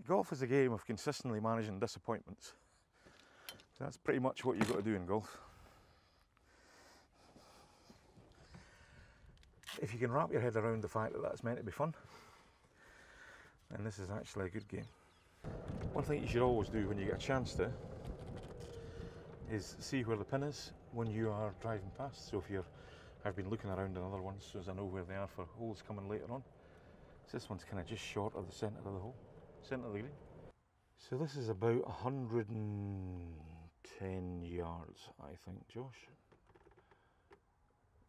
Golf is a game of consistently managing disappointments. So that's pretty much what you've got to do in golf. If you can wrap your head around the fact that that's meant to be fun, then this is actually a good game. One thing you should always do when you get a chance to is see where the pin is when you are driving past. So I've been looking around in other ones so as I know where they are for holes coming later on. So this one's kind of just short of the centre of the hole, centre of the green. So this is about 110 yards, I think, Josh.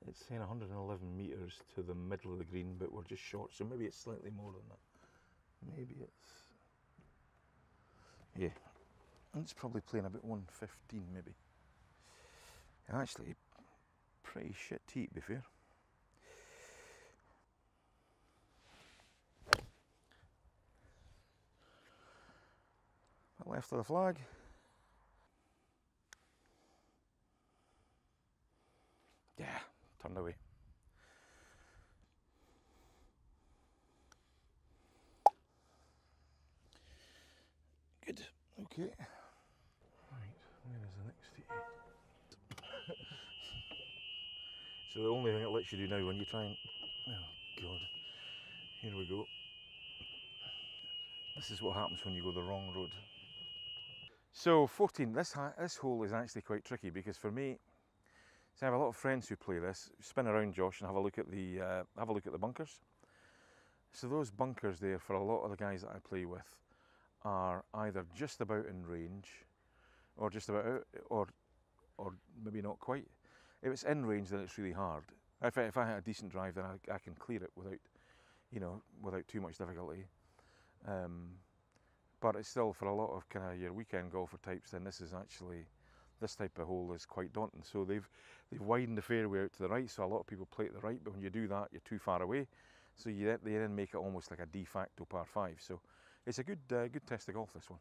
It's saying 111 metres to the middle of the green, but we're just short, so maybe it's slightly more than that. Maybe yeah, it's probably playing about 115 maybe. Actually, pretty shit tee to be fair. Left of the flag. Yeah, turned away. Good. Okay. Right, where is the next tee? So the only thing it lets you do now when you try and... Oh God. Here we go. This is what happens when you go the wrong road. So 14, this hole is actually quite tricky because for me, so I have a lot of friends who play this. Spin around, Josh, and have a look at the bunkers. So those bunkers there, for a lot of the guys that I play with, are either just about in range, or just about out, or maybe not quite. If it's in range, then it's really hard. If I had a decent drive, then I can clear it without, without too much difficulty. But it's still, for a lot of kind of your weekend golfer types, then this type of hole is quite daunting. So they've widened the fairway out to the right, so a lot of people play at the right, but when you do that, you're too far away. So they then make it almost like a de facto par 5. So it's a good test of golf, this one.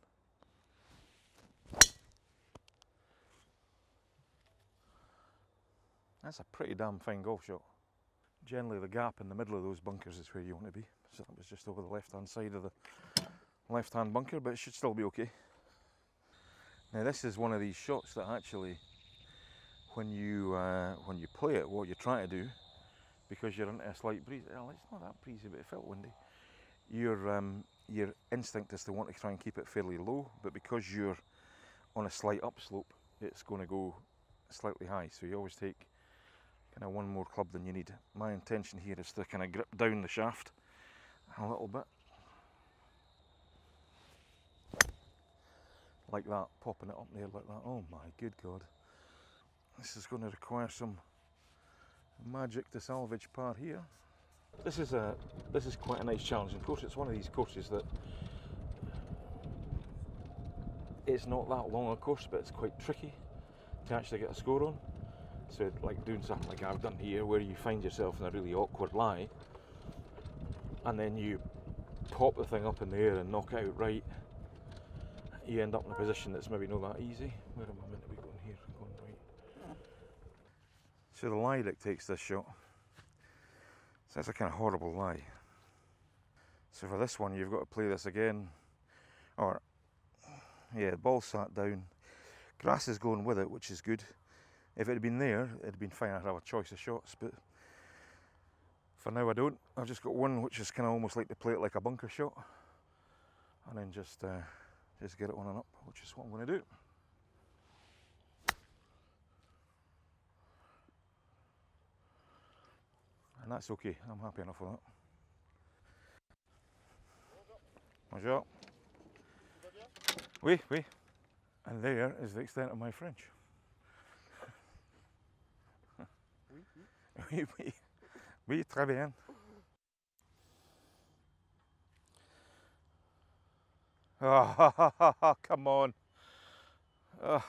That's a pretty damn fine golf shot. Generally the gap in the middle of those bunkers is where you want to be. So that was just over the left-hand side of the left-hand bunker, but it should still be okay. Now this is one of these shots that actually, when you play it, what you're trying to do, because you're into a slight breeze, well, it's not that breezy, but it felt windy, your instinct is to want to try and keep it fairly low, but because you're on a slight upslope, it's going to go slightly high, so you always take kind of one more club than you need. My intention here is to kind of grip down the shaft a little bit. Like that, popping it up there like that. Oh my good God. This is going to require some magic to salvage par here. This is quite a nice challenging course. It's one of these courses that it's not that long a course, but it's quite tricky to actually get a score on. So like doing something like I've done here, where you find yourself in a really awkward lie, and then you pop the thing up in the air and knock it out right, you end up in a position that's maybe not that easy. Where am I meant to be going here? Going right. So the lie dictates this shot. So that's a kind of horrible lie. So for this one, you've got to play this again. Or, yeah, the ball sat down. Grass is going with it, which is good. If it had been there, it'd have been fine. I'd have a choice of shots, but for now I don't. I've just got one which is kind of almost like to play it like a bunker shot, and then just get it on and up, which is what I'm going to do. And that's okay. I'm happy enough with that. Bonjour. Oui, oui. And there is the extent of my French. Oui, oui. Oui, très bien. Oh, come on. Oh.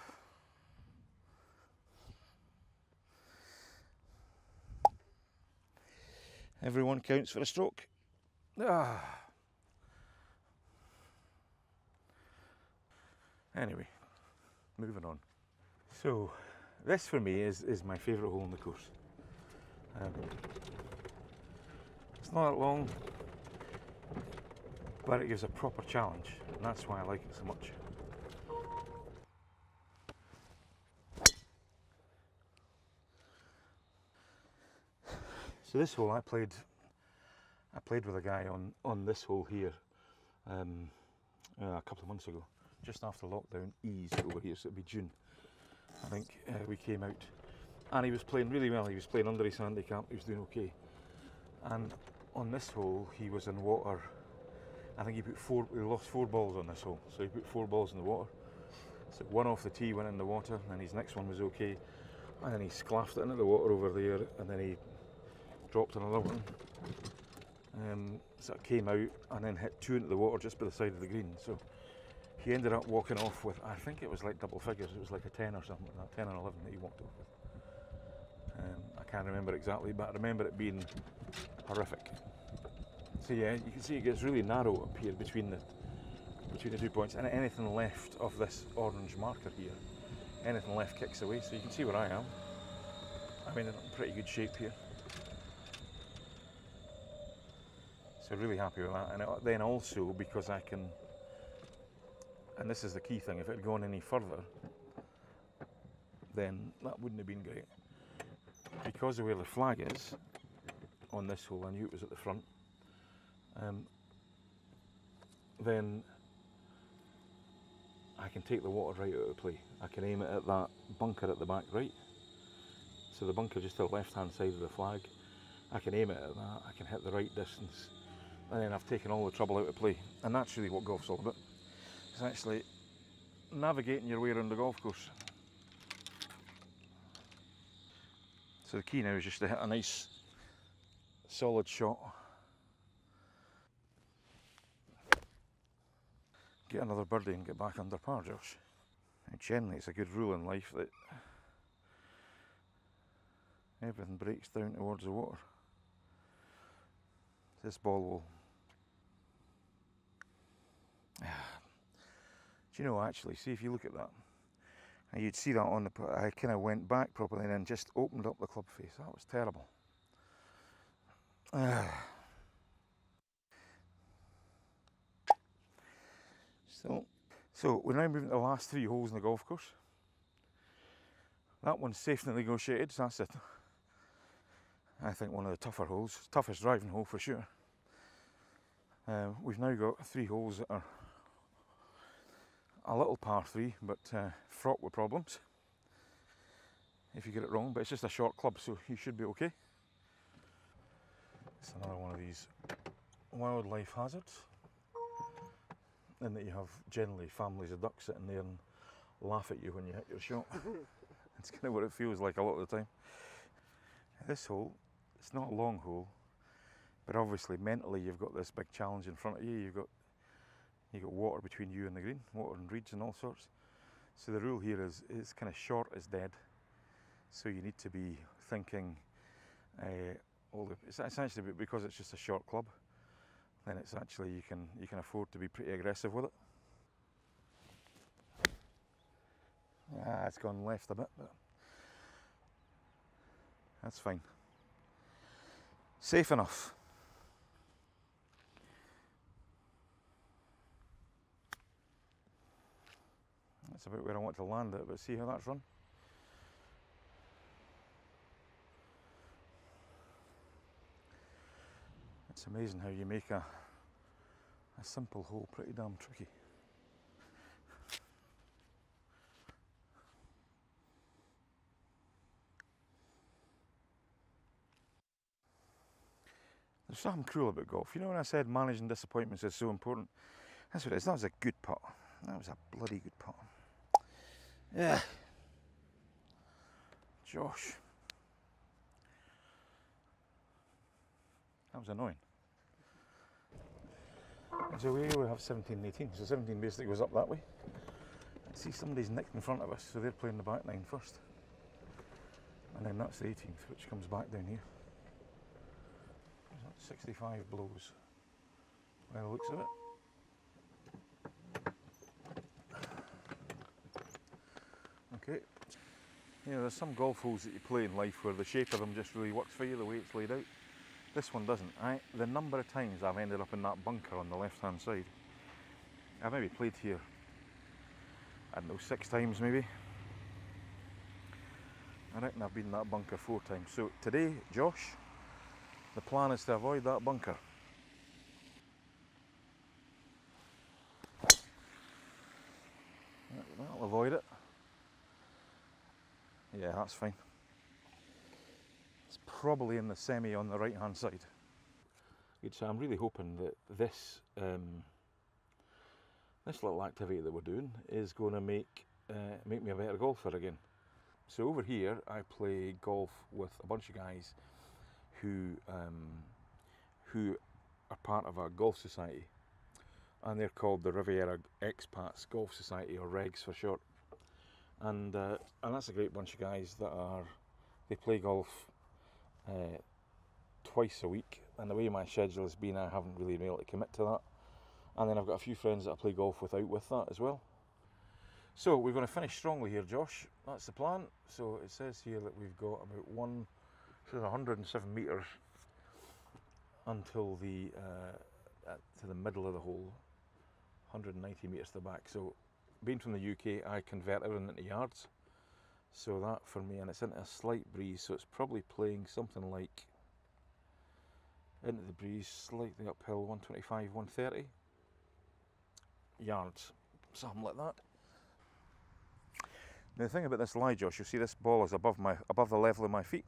Everyone counts for a stroke. Ah. Anyway, moving on. So, this for me is my favourite hole in the course. It's not that long. but it gives a proper challenge, and that's why I like it so much. So this hole I played with a guy on this hole here a couple of months ago, just after lockdown eased over here, so it'd be June, I think. We came out and he was playing really well. He was playing under his handicap, he was doing okay, and on this hole he was in water. I think he lost 4 balls on this hole, so he put 4 balls in the water. So one off the tee went in the water, and his next one was okay, and then he sclaffed it into the water over there, and then he dropped another one. So it came out and then hit 2 into the water just by the side of the green. So he ended up walking off with, I think it was like double figures, it was like a 10 or something like that, 10 or 11 that he walked off with. I can't remember exactly, but I remember it being horrific. So yeah, you can see it gets really narrow up here between the 2 points, and anything left of this orange marker here, anything left kicks away. So you can see where I am. I'm in pretty good shape here. So really happy with that. And then also because I can, and this is the key thing, if it had gone any further, then that wouldn't have been great. Because of where the flag is on this hole, I knew it was at the front. Then I can take the water right out of play. I can aim it at that bunker at the back right. So the bunker just to the left hand side of the flag. I can aim it at that, I can hit the right distance, and then I've taken all the trouble out of play. And that's really what golf's all about. It's actually navigating your way around the golf course. So the key now is just to hit a nice solid shot. Get another birdie and get back under par, Josh. And generally it's a good rule in life that everything breaks down towards the water. This ball will... Do you know, actually, see if you look at that, and you'd see that on the... I kind of went back properly and then just opened up the club face. That was terrible. So we're now moving to the last 3 holes in the golf course. That one's safe and negotiated, so that's it. I think one of the tougher holes, toughest driving hole for sure. We've now got 3 holes that are a little par 3, but fraught with problems if you get it wrong, but it's just a short club, so you should be okay. It's another one of these wildlife hazards, in that you have generally families of ducks sitting there and laugh at you when you hit your shot. It's kind of what it feels like a lot of the time. This hole, it's not a long hole, but obviously mentally you've got this big challenge in front of you. You've got water between you and the green, water and reeds and all sorts. So the rule here is it's kind of short is dead. So you need to be thinking, it's essentially because it's just a short club, then it's actually you can afford to be pretty aggressive with it. It's gone left a bit, but that's fine. Safe enough. That's about where I want to land it, but see how that's run. It's amazing how you make a simple hole pretty damn tricky. There's something cruel about golf. You know when I said managing disappointments is so important? That's what it is. That was a good putt. That was a bloody good putt. Yeah. Josh. That was annoying. So we have 17 and 18. So 17 basically goes up that way. See, somebody's nicked in front of us, so they're playing the back 9 first. And then that's the 18th, which comes back down here. 65 blows by the looks of it. Okay. You know, there's some golf holes that you play in life where the shape of them just really works for you, the way it's laid out. This one doesn't. The number of times I've ended up in that bunker on the left hand side, I've maybe played here, I don't know, 6 times maybe. I reckon I've been in that bunker 4 times. So today, Josh, the plan is to avoid that bunker. That'll avoid it. Yeah, that's fine. It's probably in the semi on the right hand side. Good, so I'm really hoping that this this little activity that we're doing is going to make me a better golfer again. So over here I play golf with a bunch of guys who are part of a golf society, and they're called the Rivera Expats Golf Society, or REGS for short. And that's a great bunch of guys they play golf twice a week, and the way my schedule has been, I haven't really been able to commit to that. And then I've got a few friends that I play golf with that as well. So we're going to finish strongly here, Josh. That's the plan. So it says here that we've got about 107 metres until to the middle of the hole, 190 metres to the back. So being from the UK, I convert everything into yards. So that for me, and it's into a slight breeze, so it's probably playing something like into the breeze, slightly uphill, 125, 130 yards, something like that. Now the thing about this lie, Josh, you'll see this ball is above the level of my feet,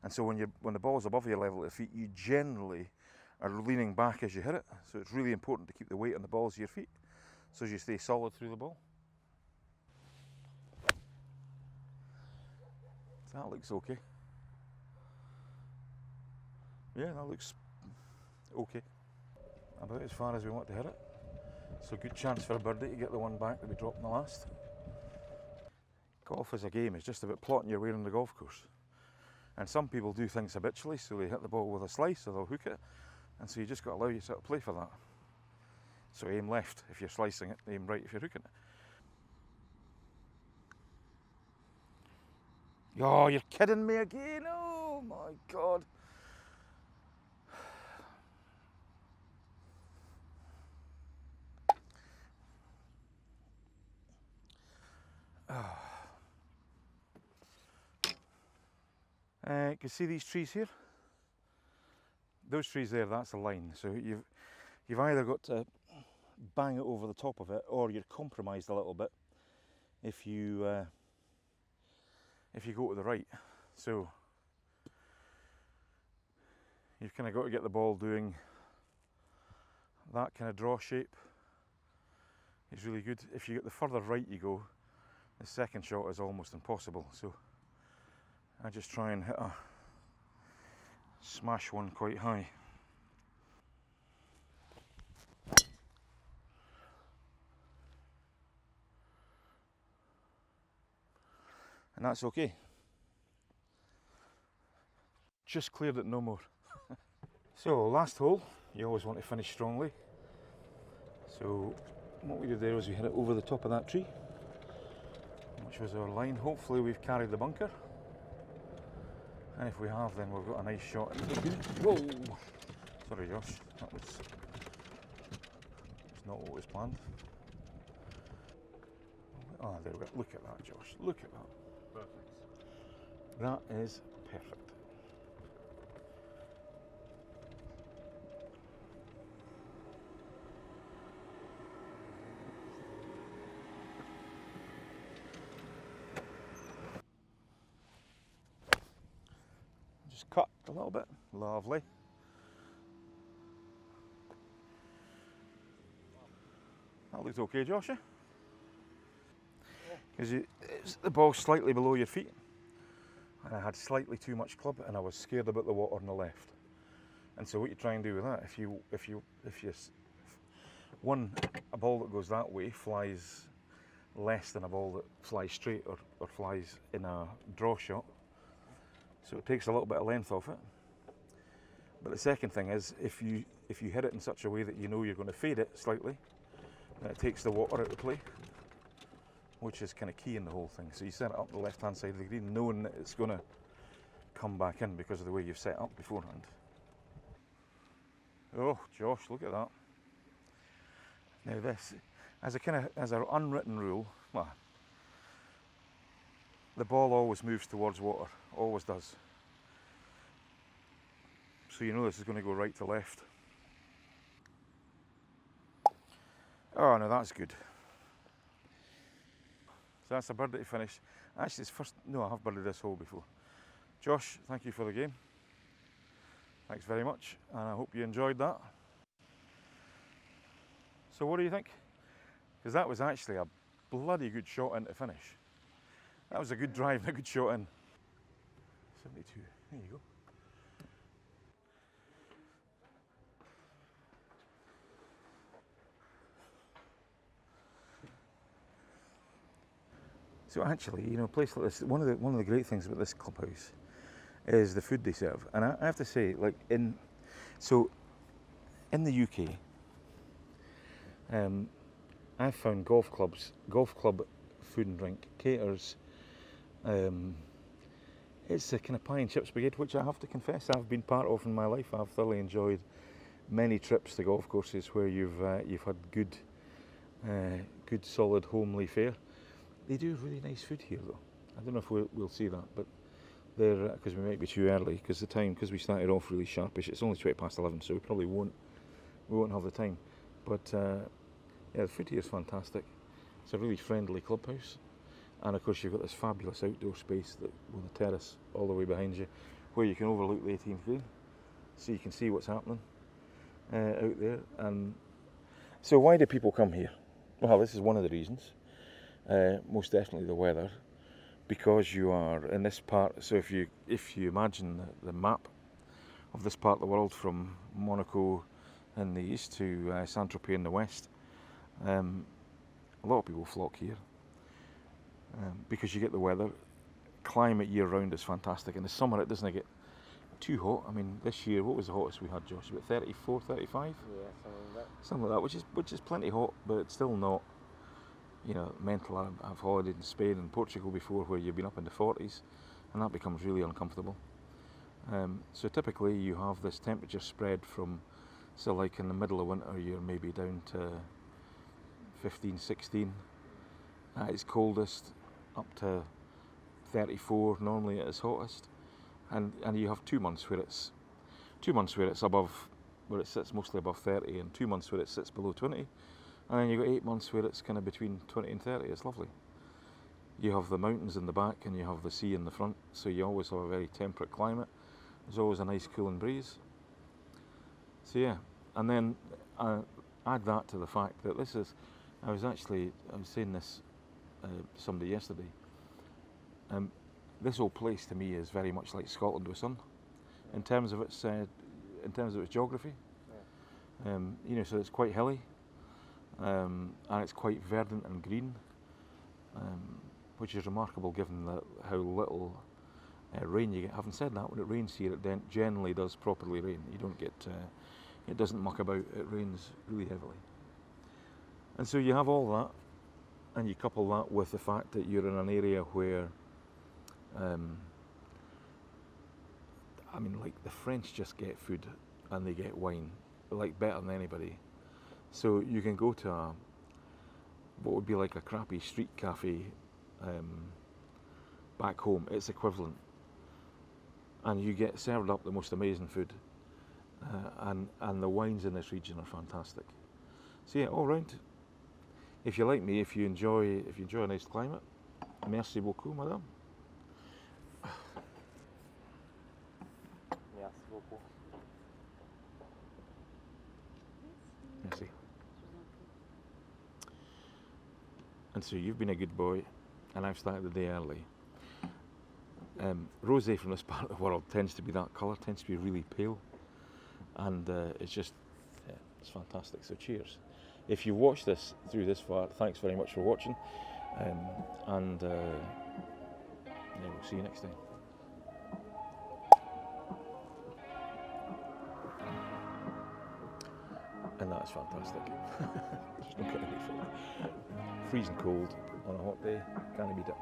and so when the ball is above your level of the feet, you generally are leaning back as you hit it. So it's really important to keep the weight on the balls of your feet, so as you stay solid through the ball. So that looks okay. Yeah, that looks okay. About as far as we want to hit it. So good chance for a birdie to get the one back that we dropped in the last. Golf as a game is just about plotting your way on the golf course. And some people do things habitually, so they hit the ball with a slice or they'll hook it. And so you just got to allow yourself to play for that. So aim left if you're slicing it, aim right if you're hooking it. Oh, you're kidding me again! Oh my God! You can see these trees here? Those trees there, that's a line. So you've either got to bang it over the top of it, or you're compromised a little bit if you go to the right. So you've kind of got to get the ball doing that kind of draw shape. It's really good. If you get the further right you go, the second shot is almost impossible. So I just try and smash one quite high. And that's okay. Just cleared it no more. So last hole, you always want to finish strongly. So what we did there was we hit it over the top of that tree, which was our line. Hopefully we've carried the bunker. And if we have, then we've got a nice shot. Whoa! Sorry, Josh. That was not what was planned. Ah, there we go. Look at that, Josh. Look at that. Perfect. That is perfect. Just cut a little bit. Lovely. That looks okay, Josh. Because the ball's slightly below your feet, and I had slightly too much club, and I was scared about the water on the left. And so what you try and do with that, if you a ball that goes that way flies less than a ball that flies straight or flies in a draw shot, so it takes a little bit of length off it. But the second thing is, if you hit it in such a way that you know you're going to fade it slightly, then it takes the water out of play, which is kind of key in the whole thing. So you set it up the left hand side of the green knowing that it's going to come back in because of the way you've set up beforehand. Oh, Josh, look at that. Now this, as an unwritten rule, well, the ball always moves towards water, always does. So you know this is going to go right to left. Oh, no, that's good. So that's a birdie to finish. Actually, it's first, no, I have birdied this hole before. Josh, thank you for the game. Thanks very much, and I hope you enjoyed that. So what do you think? Because that was actually a bloody good shot in to finish. That was a good drive and a good shot in. 72, there you go. So actually, you know, a place like this, one of the great things about this clubhouse is the food they serve. And I have to say, like in the UK, I've found golf club food and drink caters. It's a kind of pie and chips brigade, which I have to confess I've been part of in my life. I've thoroughly enjoyed many trips to golf courses where you've had good solid homely fare. They do really nice food here, though. I don't know if we'll see that, but they're because we might be too early because we started off really sharpish. It's only 11:20, so we probably won't have the time. But yeah, the food here is fantastic. It's a really friendly clubhouse, and of course you've got this fabulous outdoor space with a terrace all the way behind you, where you can overlook the 18th green, so you can see what's happening out there. And so, why do people come here? Well, this is one of the reasons. Most definitely the weather, because you are in this part. So if you imagine the map of this part of the world, from Monaco in the east to Saint-Tropez in the west, a lot of people flock here because you get the weather. Climate year round is fantastic. In the summer it doesn't get too hot. I mean, this year, what was the hottest we had, Josh? About 34, 35? Yeah, something like that, which is plenty hot, but it's still not, you know, mental. I've holidayed in Spain and Portugal before where you've been up in the 40s, and that becomes really uncomfortable. So typically you have this temperature spread from, so like in the middle of winter you're maybe down to 15, 16 at its coldest, up to 34 normally at its hottest, and you have 2 months where it's above, where it sits mostly above 30, and 2 months where it sits below 20. And then you've got 8 months where it's kind of between 20 and 30. It's lovely. You have the mountains in the back and you have the sea in the front, so you always have a very temperate climate. There's always a nice cooling breeze. So yeah, and then add that to the fact that this is, I was saying this to somebody yesterday, this whole place to me is very much like Scotland with sun, in terms of its geography. Yeah. You know, so it's quite hilly. And it's quite verdant and green, which is remarkable given how little rain you get. Having said that, when it rains here, it generally does properly rain. You don't get, it doesn't muck about, it rains really heavily. And so you have all that, and you couple that with the fact that you're in an area where, I mean, like the French just get food and they get wine, like better than anybody. So you can go to what would be like a crappy street cafe back home, its equivalent, and you get served up the most amazing food, and the wines in this region are fantastic. So yeah, all round, if you like me, if you enjoy a nice climate, merci beaucoup, madame. Merci beaucoup. Merci. And so you've been a good boy, and I've started the day early. Rosé from this part of the world tends to be that colour, tends to be really pale, and it's just, yeah, it's fantastic. So cheers. If you watched this through this far, thanks very much for watching, and yeah, we'll see you next time. And that's fantastic. There's no getting away from it. Freezing cold on a hot day, can't beat it.